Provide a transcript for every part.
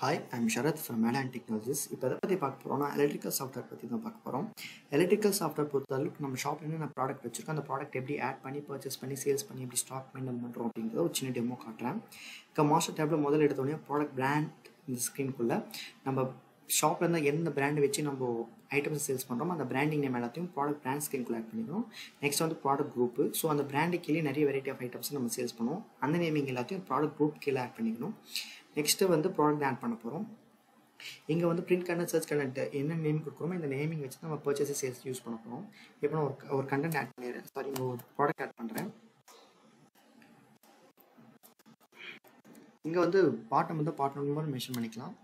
Hi, I'm Sharath from Madan Technologies. இப்போ எதை பற்றி பார்க்க போகிறோம்னா எலக்ட்ரிக்கல் சாஃப்ட்வேர் பற்றி தான் பார்க்க போகிறோம். எலக்ட்ரிக்கல் சாஃப்ட்வேர் பொறுத்தளவுக்கு நம்ம ஷாப்பில் என்ன ப்ராடக்ட் வச்சுருக்கோம், அந்த ப்ராடக்ட் எப்படி ஆட் பண்ணி பர்ச்சேஸ் பண்ணி சேல்ஸ் பண்ணி எப்படி ஸ்டாக் மெயின்டைன் பண்ணுறோம் அப்படிங்கிறத ஒரு சின்ன டெமோ காட்டுறேன். இப்போ மாஸ்டர் டேப்பில் முதல் எடுத்தோடனே ப்ராடக்ட் பிராண்ட் இந்த ஸ்க்ரீனுக்குள்ளே நம்ம ஷாப்பில் இருந்தால் எந்த பிராண்ட் வச்சு நம்ம ஐட்டம்ஸ் சேல்ஸ் பண்ணுறோம் அந்த பிராண்டிங் நேம் எல்லாத்தையும் ப்ராடக்ட் பிராண்ட் ஸ்க்ரீனுக்குள்ளே ஆட் பண்ணிக்கணும். நெக்ஸ்ட் வந்து ப்ராடக்ட் குரூப்பு. ஸோ அந்த பிராண்டு கீழே நிறைய வெரைட்டி ஆஃப் ஐட்டம்ஸ் நம்ம சேல்ஸ் பண்ணுவோம். அந்த நேமிங் எல்லாத்தையும் ப்ராடக்ட் குரூப் கீழே ஆட் பண்ணிக்கணும். நெக்ஸ்ட்டு வந்து ப்ராடக்ட் ஆட் பண்ண போகிறோம். இங்கே வந்து பிரிண்ட் கண்டென்ட் சர்ச் கண்டென்ட் என்ன நேம் கொடுக்குறோமோ இந்த நேமிங் வச்சு நம்ம பர்ச்சேஸ் சேல்ஸ் யூஸ் பண்ண போகிறோம். இப்போ நான் ஒரு கண்டென்ட் ஆட் பண்ணிடுறேன், ஒரு ப்ராடக்ட் ஆட் பண்ணுறேன். இங்கே வந்து பாட்டம் வந்து பார்ட் நம்பர் மென்ஷன் பண்ணிக்கலாம்.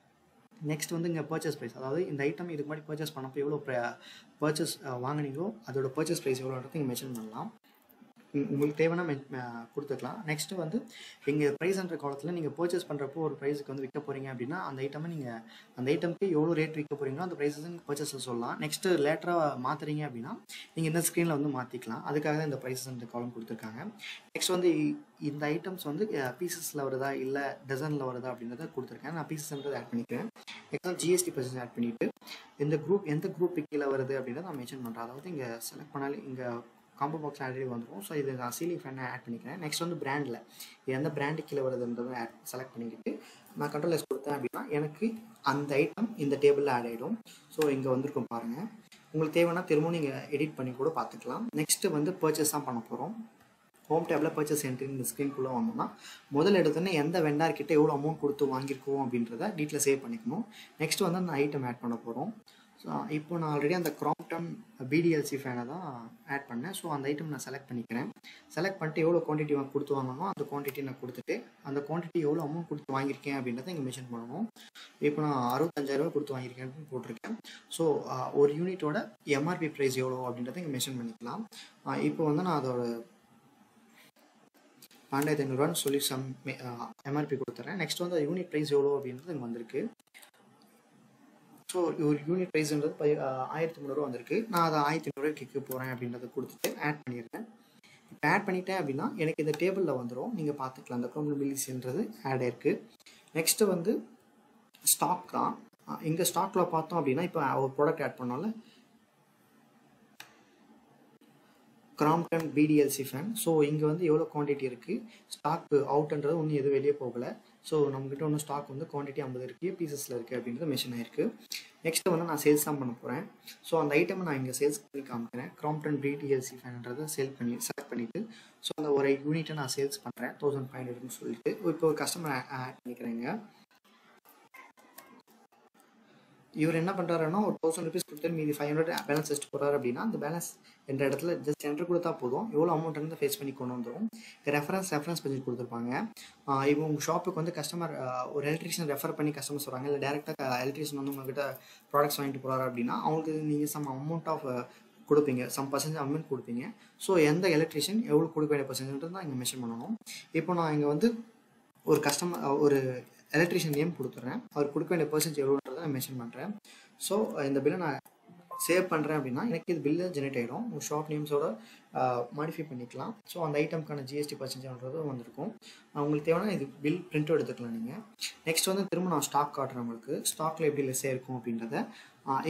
நெக்ஸ்ட் வந்து இங்கே பர்ச்சேஸ் ப்ரைஸ், அதாவது இந்த ஐட்டம் இதுக்கு முன்னாடி பர்ச்சேஸ் பண்ணப்போ எவ்வளோ பர்ச்சேஸ் வாங்கினீங்களோ அதோட பர்ச்சேஸ் ப்ரைஸ் எவ்வளோன்றது இங்கே மென்ஷன் பண்ணலாம். உங்களுக்கு தேவைன்னா கொடுத்துக்கலாம். நெக்ஸ்ட்டு வந்து இங்கே ப்ரைஸ்ன்ற காலத்தில் நீங்கள் பர்ச்சேஸ் பண்ணுறப்போ ஒரு ப்ரைஸுக்கு வந்து விற்க போகிறீங்க அப்படின்னா அந்த ஐட்டமை நீங்கள் அந்த ஐட்டமுக்கு எவ்வளோ ரேட் விற்க போகிறீங்களோ அந்த ப்ரைஸஸ் பர்ச்சேஸில் சொல்லலாம். நெக்ஸ்ட்டு லேட்டராக மாற்றுறீங்க அப்படின்னா நீங்கள் இந்த ஸ்க்ரீனில் வந்து மாற்றிக்கலாம். அதுக்காக தான் இந்த ப்ரைஸஸ்ன்ற காலம் கொடுத்துருக்காங்க. நெக்ஸ்ட் வந்து இந்த ஐட்டம்ஸ் வந்து பீசஸில் வருதா இல்லை டசனில் வருதா அப்படின்றத கொடுத்துருக்கேன். நான் பீசஸ்ன்றது ஆட் பண்ணிக்கிறேன். நெக்ஸ்ட் ஜிஎஸ்டி பர்சன்ட் ஆட் பண்ணிவிட்டு இந்த குரூப் எந்த குரூப் கீழே வருது அப்படின்றத நான் மென்ஷன் பண்ணுறேன். அதாவது இங்கே செலக்ட் பண்ணாலே இங்கே காம்போ பாக்ஸ் ஆல்ரெடி வந்துடும். ஸோ இது நான் சீலிங் ஃபேனை ஆட் பண்ணிக்கிறேன். நெக்ஸ்ட் வந்து பிராண்டில் எந்த பிராண்டு கீழே வருதுன்றதை செலக்ட் பண்ணிக்கிட்டு நான் கண்ட்ரோல் எஸ் கொடுத்தேன் அப்படின்னா எனக்கு அந்த ஐட்டம் இந்த டேபிளில் ஆட் ஆகிடும். ஸோ இங்கே வந்திருக்கும் பாருங்கள். உங்களுக்கு தேவைன்னா திரும்பவும் நீங்கள் எடிட் பண்ணி கூட பார்த்துக்கலாம். நெக்ஸ்ட்டு வந்து பர்ச்சேஸ் தான் பண்ண போகிறோம். ஹோம் டேபில் பர்ச்சேஸ் என்ட்ரி இந்த ஸ்க்ரீனுக்குள்ளே வந்தோம்னா முதல்ல எடுத்தோன்னே எந்த வெண்டார்கிட்ட எவ்வளோ அமௌண்ட் கொடுத்து வாங்கியிருக்கோம் அப்படின்றத டீட்டெயில் சேவ் பண்ணிக்கணும். நெக்ஸ்ட் வந்து அந்த ஐட்டம் ஆட் பண்ண போகிறோம். ஸோ இப்போ நான் ஆல்ரெடி அந்த கிராம்ப்டன் பிடிஎல்சி ஃபேனை தான் ஆட் பண்ணேன். ஸோ அந்த ஐட்டம் நான் செலக்ட் பண்ணிக்கிறேன். செலக்ட் பண்ணிட்டு எவ்வளோ குவான்டிட்டி கொடுத்து வாங்கணும் அந்த குவான்டிட்டி நான் கொடுத்துட்டு அந்த குவான்டிட்டி எவ்வளோ அமௌண்ட் கொடுத்து வாங்கியிருக்கேன் அப்படின்றத இங்கே மென்ஷன் பண்ணணும். இப்போ நான் 65,000 கொடுத்து வாங்கியிருக்கேன் போட்டிருக்கேன். ஸோ ஒரு யூனிட்டோட எம்ஆர்பி ப்ரைஸ் எவ்வளோ அப்படின்றத இங்கே மென்ஷன் பண்ணிக்கலாம். இப்போ வந்து நான் அதோட 12,500 சொல்லி எம்ஆர்பி கொடுத்துட்றேன். நெக்ஸ்ட் வந்து யூனிட் ப்ரைஸ் எவ்வளோ அப்படின்றது இங்கே வந்திருக்கு. ஸோ ஒரு யூனிட் ப்ரைஸ்ன்றது 1,300 வந்திருக்கு. நான் அதை 1,500 கிளிக்க போகிறேன் அப்படின்றத கொடுத்துட்டு ஆட் பண்ணிடுறேன். இப்போ ஆட் பண்ணிட்டேன் அப்படின்னா எனக்கு இந்த டேபிளில் வந்துடும். நீங்கள் பார்த்துக்கலாம் அந்த ப்ராபபிலிட்டிஸ்ன்றது ஆட் ஆயிருக்கு. நெக்ஸ்ட்டு வந்து ஸ்டாக் தான். இங்கே ஸ்டாக்கில் பார்த்தோம் அப்படின்னா இப்போ ஒரு ப்ராடக்ட் ஆட் பண்ணோம்ல கிராம்ப்டன் பிடிஎல்சி ஃபேன். ஸோ இங்கே வந்து எவ்வளோ குவான்டிட்டி இருக்குது, ஸ்டாக் அவுட்ன்றது ஒன்றும் எதுவும் வெளியே போகலை. ஸோ நம்மக்கிட்ட ஒன்றும் ஸ்டாக் வந்து குவான்டிட்டி 50 இருக்குது, பீசஸில் இருக்குது அப்படின்றது மென்ஷன் ஆயிருக்கு. நெக்ஸ்ட்டு வந்து நான் சேல்ஸ் தான் பண்ண போகிறேன். ஸோ அந்த ஐட்டமை நான் இங்கே சேல்ஸ் பண்ணி காமிக்கிறேன். கிராம்ப்டன் பிடிஎல்சி ஃபேன்ன்றதை செலக்ட் பண்ணிவிட்டு ஸோ அந்த ஒரு யூனிட்டை நான் சேல்ஸ் பண்ணுறேன் 1,500ன்னு சொல்லிட்டு இப்போ ஒரு கஸ்டமர் ஆட் பண்ணிக்கிறேங்க. இவர் என்ன பண்ணுறாருன்னா ஒரு 1,000 rupees கொடுத்து மீதி 500 பேலன்ஸ் வச்சுட்டு போகிறாரு அப்படின்னா அந்த பேலன்ஸ் என்ற இடத்துல ஜஸ்ட் என்ட்ரு கொடுத்தா போதும் எவ்வளோ அமௌண்ட் இருந்து ஃபேஸ் பண்ணி கொண்டு வந்துடும். ரெஃபரன்ஸ் பண்ணி கொடுத்துருப்பாங்க. இப்போ உங்கள் ஷாப்புக்கு வந்து கஸ்டமர் ஒரு எலக்ட்ரிஷியன் ரெஃபர் பண்ணி கஸ்டமர்ஸ் வராங்க, இல்லை டேரெக்டாக எலக்ட்ரிஷியன் வந்து உங்கள்கிட்ட ப்ராடக்ட்ஸ் வாங்கிட்டு போகிறாரு அப்படின்னா அவங்களுக்கு நீங்கள் சம் அமௌண்ட் ஆஃப் கொடுப்பீங்க, சம் பர்சன்டேஜ் அமௌண்ட் கொடுப்பீங்க. ஸோ எந்த எலக்ட்ரிஷியன் எவ்வளோ கொடுக்க வேண்டிய பர்சன்டேஜ் தான் இங்கே மென்ஷன் பண்ணணும். இப்போ நான் இங்கே வந்து ஒரு எலக்ட்ரிஷியன் நேம் கொடுத்துட்றேன். அவர் கொடுக்க வேண்டிய பர்சன்டேஜ் எவ்வளோன்றதை நான் மென்ஷன் பண்ணுறேன். ஸோ இந்த பில்லை நான் சேவ் பண்ணுறேன் அப்படின்னா எனக்கு இது பில்லு ஜெனரேட் ஆகிடும். உங்கள் ஷாப் நேம்ஸோட மாடிஃபை பண்ணிக்கலாம். ஸோ அந்த ஐட்டம்க்கான ஜிஎஸ்டி பர்சன்டேஜ்ன்றது வந்திருக்கும். உங்களுக்கு தேவைன்னா இது பில் பிரிண்ட்டும் எடுத்துக்கலாம் நீங்கள். நெக்ஸ்ட் வந்து திரும்ப நான் ஸ்டாக் காட்டுறேன். உங்களுக்கு ஸ்டாக்கில் எப்படி லெஸ்ஸே இருக்கும் அப்படின்றத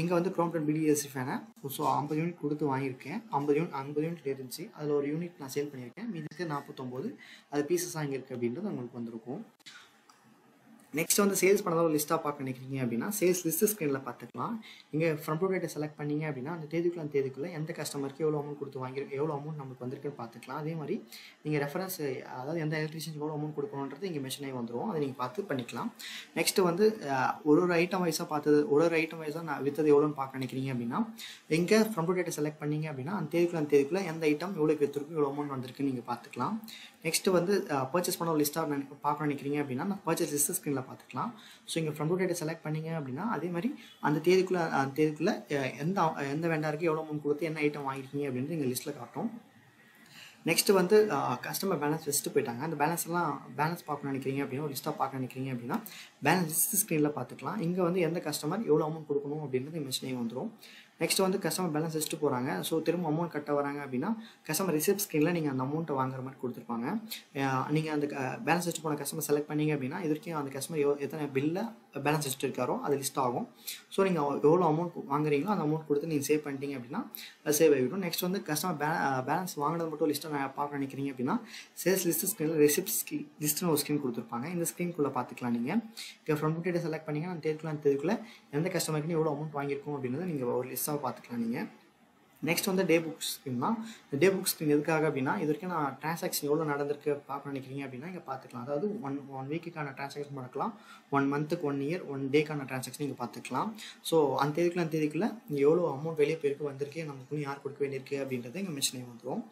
இங்கே வந்து கிராம்ப்டன் பிடிஎல்சி ஃபேனை ஸோ 50 யூனிட் கொடுத்து வாங்கியிருக்கேன். 50 யூனிட் இருந்துச்சு, அதில் ஒரு யூனிட் நான் சேல் பண்ணியிருக்கேன். மீதிக்கு 49 அது பீசஸ் வாங்கியிருக்கு அப்படின்றது உங்களுக்கு வந்திருக்கும். நெக்ஸ்ட் வந்து சேல்ஸ் பண்ணதாக ஒரு லிஸ்ட்டாக பார்க்க நினைக்கிறீங்க அப்படின்னா சேல்ஸ் லிஸ்ட் ஸ்க்ரீனில் பார்த்துக்கலாம். இங்கே ஃப்ரண்ட் டேட்டை செலக்ட் பண்ணிங்க அப்படின்னா அந்த தேதிக்குள்ளே எந்த கஸ்டமருக்கு எவ்வளோ அமௌண்ட் கொடுத்து வாங்கிருக்கு எவ்வளோ அமௌண்ட் நம்மளுக்கு வந்திருக்குன்னு பார்த்துக்கலாம். அதே மாதிரி நீங்கள் ரெஃபரன்ஸ் அதாவது எந்த எலக்ட்ரிஷியன் எவ்வளோ அமௌண்ட் கொடுக்கணுன்றது இங்கே மென்ஷன் ஆகி வந்துடும். அதை நீங்கள் பார்த்து பண்ணிக்கலாம். நெக்ஸ்ட்டு வந்து ஒரு ஐட்டம் வைஸாக பார்த்தது ஒரு ஐட்டம் வைஸாக நான் விற்றது எவ்வளோன்னு பார்க்க நினைக்கிறீங்க அப்படின்னா இங்கே ஃப்ரண்ட் டேட்டை செலக்ட் பண்ணிங்க அப்படின்னா அந்த தேதிக்குள்ளே எந்த ஐட்டம் எவ்வளோ விற்றுருக்கு எவ்வளோ அமௌண்ட் வந்திருக்குன்னு நீங்கள் பார்த்துக்கலாம். நெக்ஸ்ட்டு வந்து பர்ச்சேஸ் பண்ண ஒரு லிஸ்ட்டாக பார்க்க நினைக்கிறீங்க அப்படின்னா நான் பர்ச்சேஸ் லிஸ்ட் ஸ்க்ரீனில் பார்த்துக்கலாம். ஸோ இங்கே ஃப்ரண்ட் டேட்டை செலக்ட் பண்ணிங்க அப்படின்னா அதே மாதிரி அந்த தேதிக்குள்ளே எந்த வெண்டாருக்கு எவ்வளோ அமௌண்ட் கொடுத்து என்ன ஐட்டம் வாங்கியிருக்கீங்க அப்படின்றது இங்கே லிஸ்ட்டில் காட்டும். நெக்ஸ்ட்டு வந்து கஸ்டமர் பேலன்ஸ் வச்சுட்டு போயிட்டாங்க. அந்த பேலன்ஸ் பார்க்க நினைக்கிறீங்க அப்படின்னா ஒரு லிஸ்ட்டாக பார்க்க நினைக்கிறீங்க அப்படின்னா பேலன்ஸ் லிஸ்ட் ஸ்க்ரீனில் பார்த்துக்கலாம். இங்கே வந்து எந்த கஸ்டமர் எவ்வளோ அமௌண்ட் கொடுக்கணும் அப்படின்றது மென்ஷனே வந்துடும். நெக்ஸ்ட் வந்து கஸ்டமர் பேலன்ஸ் வச்சுட்டு போகிறாங்க. ஸோ திரும்ப அமௌண்ட் கட்ட வராங்க அப்படின்னா கஸ்டமர் ரிசிப்ட் ஸ்க்ரீனில் நீங்கள் அந்த அமௌண்ட்டை வாங்குற மாதிரி கொடுத்துருப்பாங்க. நீங்கள் அந்த பேலன்ஸ் வச்சுட்டு போன கஸ்டமர் செலக்ட் பண்ணீங்க அப்படின்னா இது வரைக்கும் அந்த கஸ்டமர் எத்தனை பில்லில் பேலன்ஸ் வச்சுட்டு இருக்காரோ அது லிஸ்ட் ஆகும். ஸோ நீங்கள் எவ்வளோ அமௌண்ட் வாங்குறீங்களோ அந்த அமௌண்ட் கொடுத்து நீங்கள் சேவ் பண்ணிட்டீங்க அப்படின்னா சேவ் ஆகிடும். நெக்ஸ்ட் வந்து கஸ்டமர் பேலன்ஸ் வாங்கினது மட்டும் லிஸ்ட்டை நான் பார்க்க நினைக்கிறீங்க அப்படின்னா சேல்ஸ் லிஸ்ட் ஸ்க்ரீனில் ரெசிப்ட் லிஸ்ட்னு ஒரு ஸ்க்ரீன் கொடுத்துருப்பாங்க. இந்த ஸ்க்ரீனுக்குள்ளே பார்த்துக்கலாம். நீங்கள் இப்போ ஃப்ரண்ட் டேட்டை செலக்ட் பண்ணிங்கன்னா அந்த தேதிக்குள்ளே எந்த கஸ்டமருக்கு எவ்வளோ அமௌண்ட் வாங்கியிருக்கோம் அப்படின்றத நீங்கள் ஒரு லிஸ்ட்டாக பார்த்துக்கலாம். நீங்கள் நெக்ஸ்ட் வந்து டே புக் ஸ்க்ரீன் தான். இந்த டே புக் ஸ்க்ரீன் எதுக்காக அப்படின்னா இது வரைக்கும் நான் ட்ரான்சாக்ஷன் எவ்வளோ நடந்திருக்கு பார்க்க நினைக்கிறீங்க அப்படின்னா இங்கே பார்த்துக்கலாம். அதாவது ஒன் வீக்குக்கான ட்ரான்சாக்ஷன் பார்க்கலாம், 1 மந்த்துக்கு 1 இயர் 1 டேக்கான ட்ரான்சாக்ஷன் நீங்கள் பார்த்துக்கலாம். ஸோ அந்த தேதிக்குள்ளே நீங்கள் எவ்வளோ அமௌண்ட் வெளியே போயிருக்கு வந்திருக்கு, நமக்கு யார் கொடுக்க வேண்டியிருக்கு அப்படின்றத இங்கே மென்ஷன் ஆகி வந்துடும்.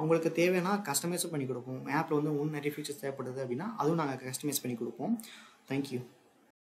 உங்களுக்கு தேவைன்னா கஸ்டமைஸும் பண்ணி கொடுப்போம். ஆப்பில் வந்து நிறைய ஃபீச்சர்ஸ் தேவைப்படுது அப்படின்னா அதுவும் நாங்கள் கஸ்டமைஸ் பண்ணி கொடுப்போம். தேங்க்யூ.